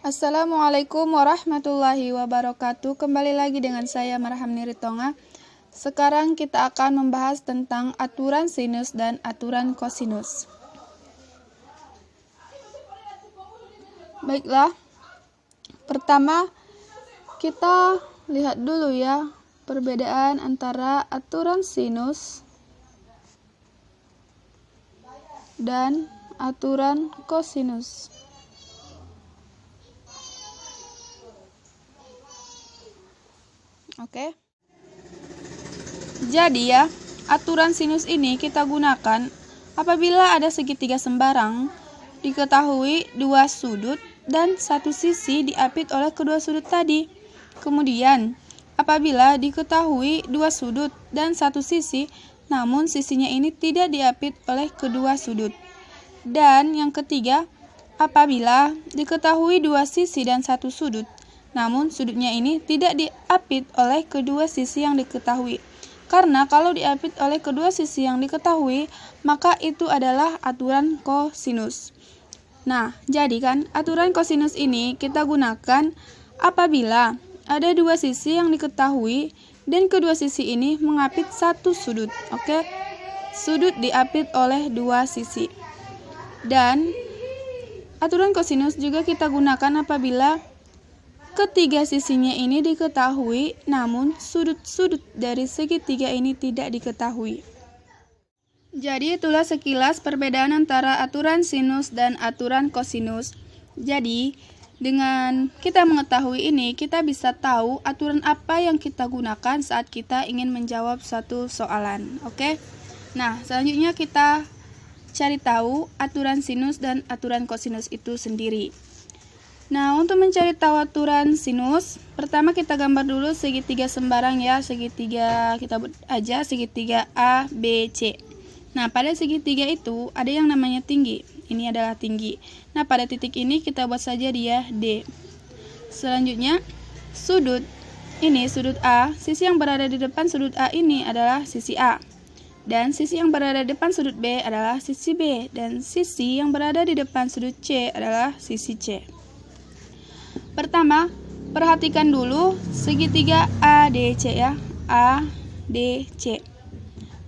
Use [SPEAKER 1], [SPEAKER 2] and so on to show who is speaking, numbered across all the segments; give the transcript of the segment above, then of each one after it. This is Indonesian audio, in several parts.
[SPEAKER 1] Assalamualaikum warahmatullahi wabarakatuh. Kembali lagi dengan saya Marhamni Ritonga. Sekarang kita akan membahas tentang aturan sinus dan aturan kosinus. Baiklah, pertama kita lihat dulu ya perbedaan antara aturan sinus dan aturan kosinus. Oke. Jadi ya, aturan sinus ini kita gunakan apabila ada segitiga sembarang, diketahui dua sudut dan satu sisi diapit oleh kedua sudut tadi. Kemudian, apabila diketahui dua sudut dan satu sisi, namun sisinya ini tidak diapit oleh kedua sudut. Dan yang ketiga, apabila diketahui dua sisi dan satu sudut, namun sudutnya ini tidak diapit oleh kedua sisi yang diketahui. Karena kalau diapit oleh kedua sisi yang diketahui, maka itu adalah aturan kosinus. Nah, jadi kan aturan kosinus ini kita gunakan apabila ada dua sisi yang diketahui dan kedua sisi ini mengapit satu sudut. Oke? Sudut diapit oleh dua sisi. Dan aturan kosinus juga kita gunakan apabila ketiga sisinya ini diketahui, namun sudut-sudut dari segitiga ini tidak diketahui. Jadi itulah sekilas perbedaan antara aturan sinus dan aturan kosinus. Jadi dengan kita mengetahui ini, kita bisa tahu aturan apa yang kita gunakan saat kita ingin menjawab suatu soalan. Oke? Nah, selanjutnya kita cari tahu aturan sinus dan aturan kosinus itu sendiri. Nah, untuk mencari tahu aturan sinus, pertama kita gambar dulu segitiga sembarang ya, segitiga kita buat aja segitiga A, B, C. Nah, pada segitiga itu ada yang namanya tinggi. Ini adalah tinggi. Nah, pada titik ini kita buat saja dia D. Selanjutnya, sudut. Ini sudut A, sisi yang berada di depan sudut A ini adalah sisi A. Dan sisi yang berada di depan sudut B adalah sisi B. Dan sisi yang berada di depan sudut C adalah sisi C. Pertama, perhatikan dulu segitiga ADC ya, ADC.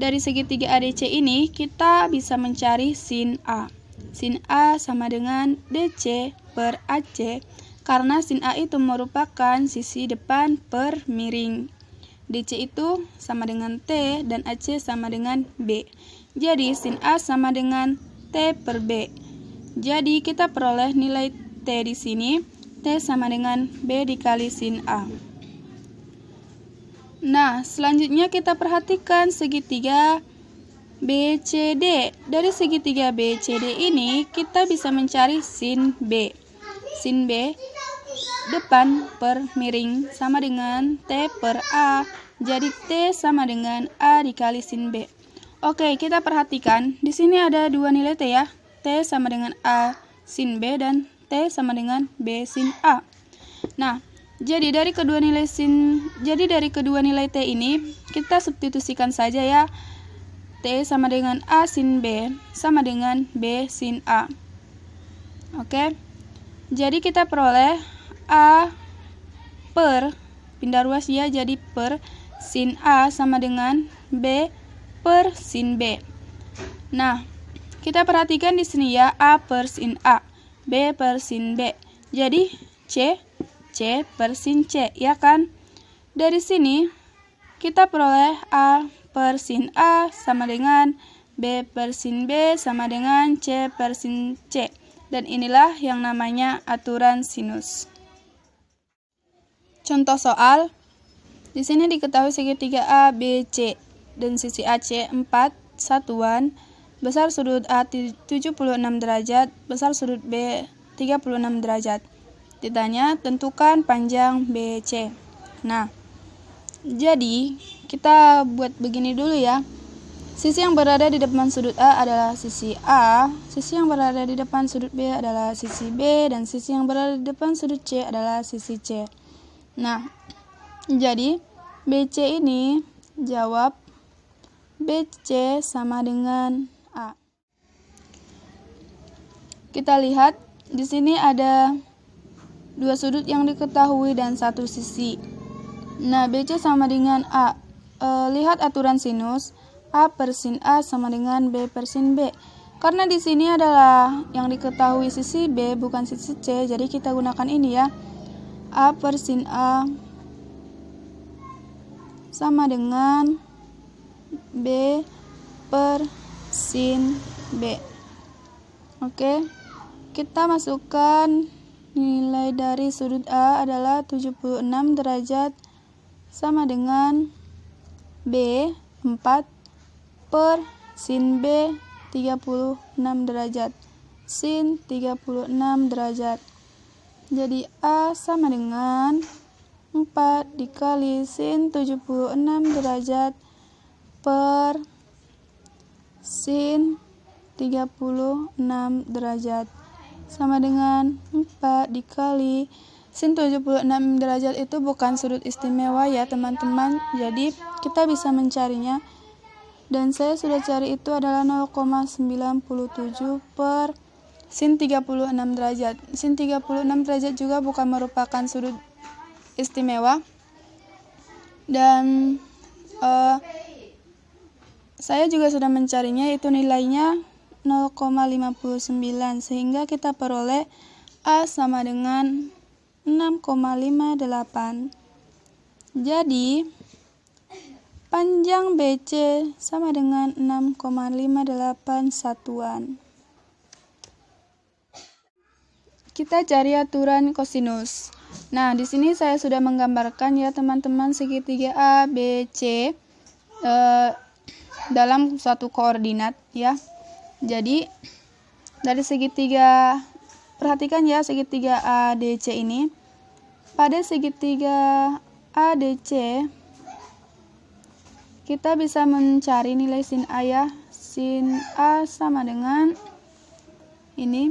[SPEAKER 1] Dari segitiga ADC ini kita bisa mencari sin A. Sin A sama dengan DC per AC, karena sin A itu merupakan sisi depan per miring. DC itu sama dengan T dan AC sama dengan B. Jadi sin A sama dengan T per B. Jadi kita peroleh nilai T di sini. T sama dengan B dikali sin A. Nah, selanjutnya kita perhatikan segitiga BCD. Dari segitiga BCD ini kita bisa mencari sin B. Sin B depan per miring sama dengan T per A. Jadi T sama dengan A dikali sin B. Oke, kita perhatikan di sini ada dua nilai T ya. T sama dengan A sin B dan T sama dengan B sin A. Nah, jadi dari kedua nilai T ini kita substitusikan saja ya. T sama dengan A sin B sama dengan B sin A. Oke. Jadi kita peroleh A per pindah ruas ya, jadi per sin A sama dengan B per sin B. Nah, kita perhatikan di sini ya, A per sin A, B per sin B. Jadi C per sin C, ya kan? Dari sini kita peroleh A per sin A sama dengan B per sin B sama dengan C per sin C. Dan inilah yang namanya aturan sinus. Contoh soal. Di sini diketahui segitiga A, B, C dan sisi AC 4 satuan. Besar sudut A 76 derajat, besar sudut B 36 derajat. Ditanya, tentukan panjang BC. Nah, jadi kita buat begini dulu ya. Sisi yang berada di depan sudut A adalah sisi A, sisi yang berada di depan sudut B adalah sisi B, dan sisi yang berada di depan sudut C adalah sisi C. Nah, jadi BC ini jawab BC sama dengan A. Kita lihat di sini ada dua sudut yang diketahui dan satu sisi. Nah, BC sama dengan A. Lihat aturan sinus, A per sin A sama dengan B per sin B. Karena di sini adalah yang diketahui sisi B bukan sisi C, jadi kita gunakan ini ya. A per sin A sama dengan B per sin B. Oke, kita masukkan nilai dari sudut A adalah 76 derajat sama dengan B 4 per sin B 36 derajat. Sin 36 derajat. Jadi A sama dengan 4 dikali sin 76 derajat per sin 36 derajat sama dengan 4 dikali sin 76 derajat itu bukan sudut istimewa ya teman-teman, jadi kita bisa mencarinya, dan saya sudah cari itu adalah 0,97 per sin 36 derajat. Sin 36 derajat juga bukan merupakan sudut istimewa, dan saya juga sudah mencarinya, itu nilainya 0,59, sehingga kita peroleh A sama dengan 6,58. Jadi panjang BC sama dengan 6,58 satuan. Kita cari aturan kosinus. Nah, di sini saya sudah menggambarkan ya teman-teman segitiga A, B, C dalam suatu koordinat ya. Jadi dari segitiga, perhatikan ya segitiga ADC ini. Pada segitiga ADC kita bisa mencari nilai sin A ya. Sin A sama dengan ini,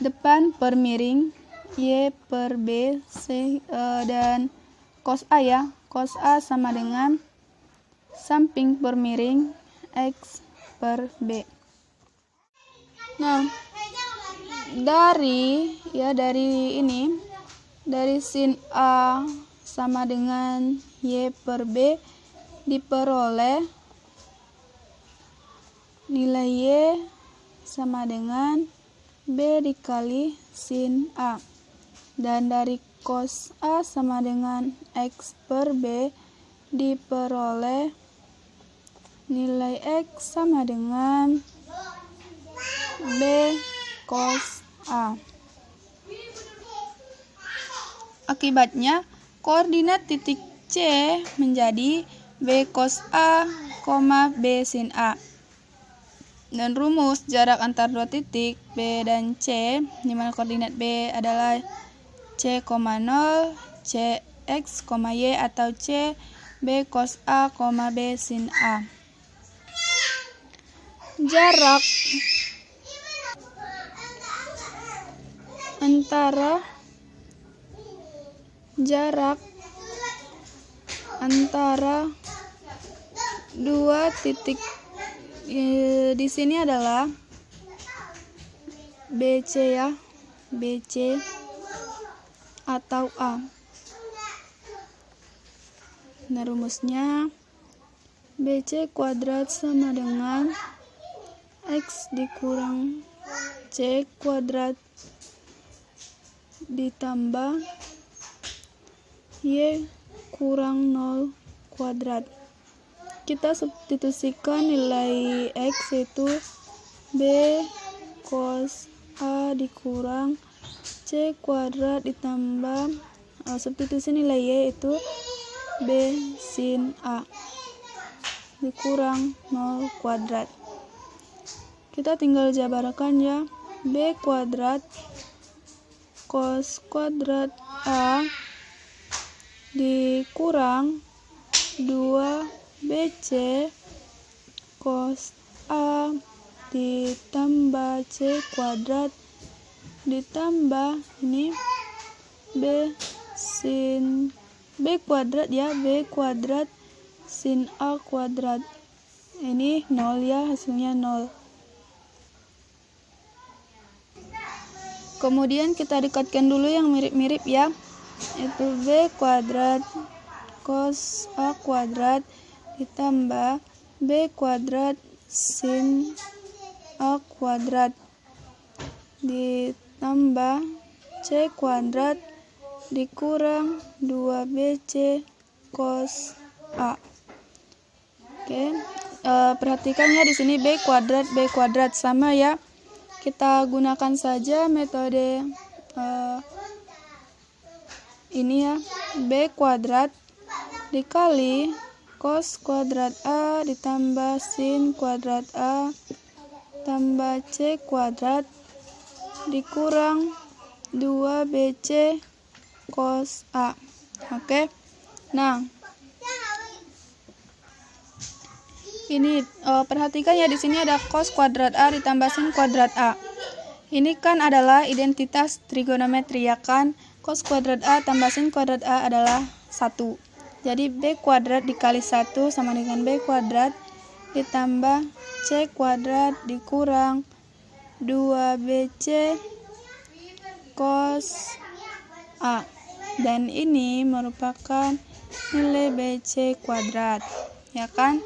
[SPEAKER 1] depan per miring Y per B C, dan cos A ya. Cos A sama dengan samping per miring X per B. Nah, dari ini, dari sin A sama dengan Y per B diperoleh nilai Y sama dengan B dikali sin A, dan dari cos A sama dengan X per B diperoleh nilai X sama dengan B cos A. Akibatnya, koordinat titik C menjadi B cos A, B sin A. Dan rumus jarak antar dua titik B dan C, di mana koordinat B adalah C, 0, C, X, Y, atau C, B cos A, B sin A. Jarak antara dua titik di sini adalah BC ya, BC atau A. Nah, rumusnya BC kuadrat sama dengan X dikurang C kuadrat ditambah Y kurang 0 kuadrat. Kita substitusikan nilai X yaitu B cos A dikurang C kuadrat ditambah substitusi nilai Y yaitu B sin A dikurang 0 kuadrat. Kita tinggal jabarkan ya. B kuadrat cos kuadrat A dikurang 2BC cos A ditambah C kuadrat ditambah ini B sin B kuadrat ya, B kuadrat sin A kuadrat. Ini 0 ya, hasilnya 0. Kemudian kita dekatkan dulu yang mirip-mirip ya. Itu B kuadrat cos A kuadrat ditambah B kuadrat sin A kuadrat ditambah C kuadrat dikurang 2BC cos A. Oke. Perhatikan ya di sini B kuadrat sama ya. Kita gunakan saja metode ini ya. B kuadrat dikali cos kuadrat A ditambah sin kuadrat A tambah C kuadrat dikurang 2BC cos A. Oke. Nah, ini perhatikan ya di sini ada cos kuadrat A ditambah sin kuadrat A. Ini kan adalah identitas trigonometri ya kan? Cos kuadrat A tambah sin kuadrat A adalah 1. Jadi B kuadrat dikali 1 sama dengan B kuadrat ditambah C kuadrat dikurang 2BC cos A. Dan ini merupakan nilai BC kuadrat. Ya kan?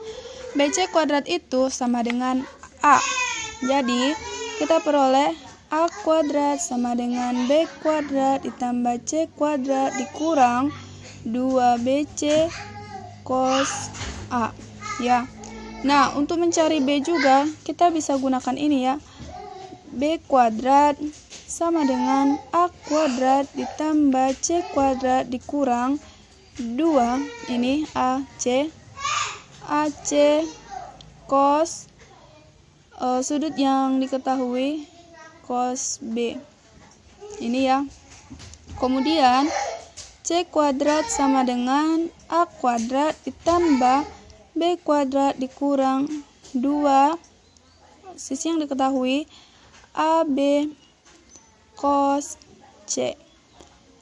[SPEAKER 1] BC kuadrat itu sama dengan A. Jadi, kita peroleh A kuadrat sama dengan B kuadrat ditambah C kuadrat dikurang 2BC cos A. Ya. Nah, untuk mencari B juga, kita bisa gunakan ini ya. B kuadrat sama dengan A kuadrat ditambah C kuadrat dikurang 2. Ini AC cos sudut yang diketahui cos B. Ini ya. Kemudian C kuadrat sama dengan A kuadrat ditambah B kuadrat dikurang 2 sisi yang diketahui AB cos C.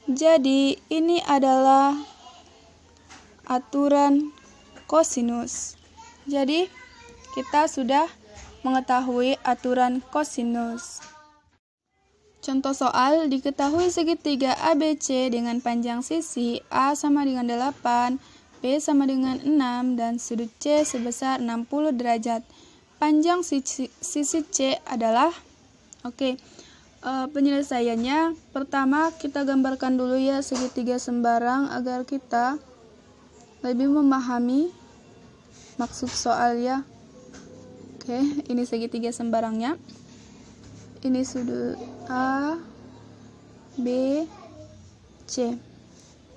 [SPEAKER 1] Jadi ini adalah aturan kosinus. Jadi kita sudah mengetahui aturan kosinus. Contoh soal, diketahui segitiga ABC dengan panjang sisi A sama dengan 8, B sama dengan 6, dan sudut C sebesar 60 derajat. Panjang sisi C adalah, penyelesaiannya, pertama kita gambarkan dulu ya segitiga sembarang agar kita lebih memahami maksud soal ya. Ini segitiga sembarangnya. Ini sudut A, B, C.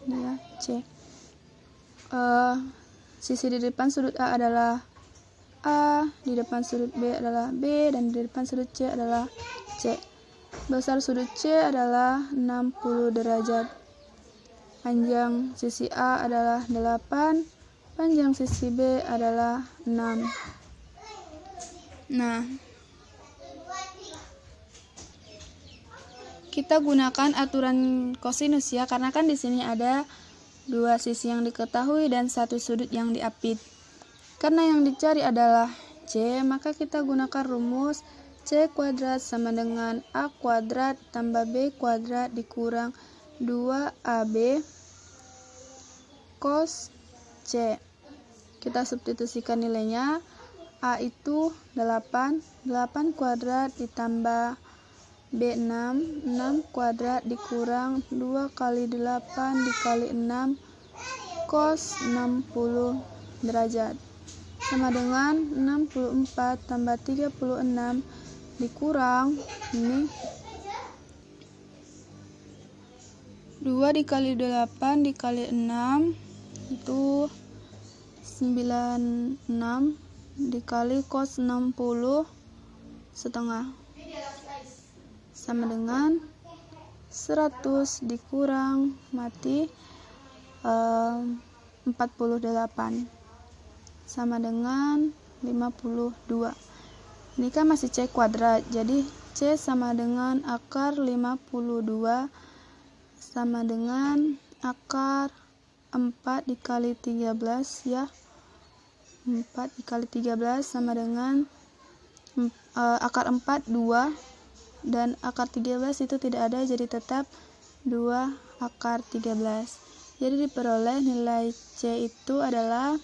[SPEAKER 1] Ini ya, C. Sisi di depan sudut A adalah A, di depan sudut B adalah B, dan di depan sudut C adalah C. Besar sudut C adalah 60 derajat. Panjang sisi A adalah 8, panjang sisi B adalah 6. Nah, kita gunakan aturan kosinus ya, karena kan di sini ada 2 sisi yang diketahui dan 1 sudut yang diapit. Karena yang dicari adalah C, maka kita gunakan rumus C kuadrat sama dengan A kuadrat tambah B kuadrat dikurang 2AB cos C. Kita substitusikan nilainya. A itu 8 kuadrat ditambah B 6 kuadrat dikurang 2 kali 8 dikali 6 cos 60 derajat sama dengan 64 tambah 36 dikurang ini 2 dikali 8 dikali 6 itu 96 dikali cos 60 setengah sama dengan 100 dikurang mati 48 sama dengan 52. Ini kan masih C kuadrat, jadi C sama dengan akar 52 sama dengan akar 4 dikali 13 ya. 4 dikali 13 sama dengan akar 4 2 dan akar 13 itu tidak ada, jadi tetap 2 akar 13. Jadi diperoleh nilai C itu adalah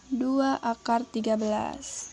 [SPEAKER 1] 2 akar 13.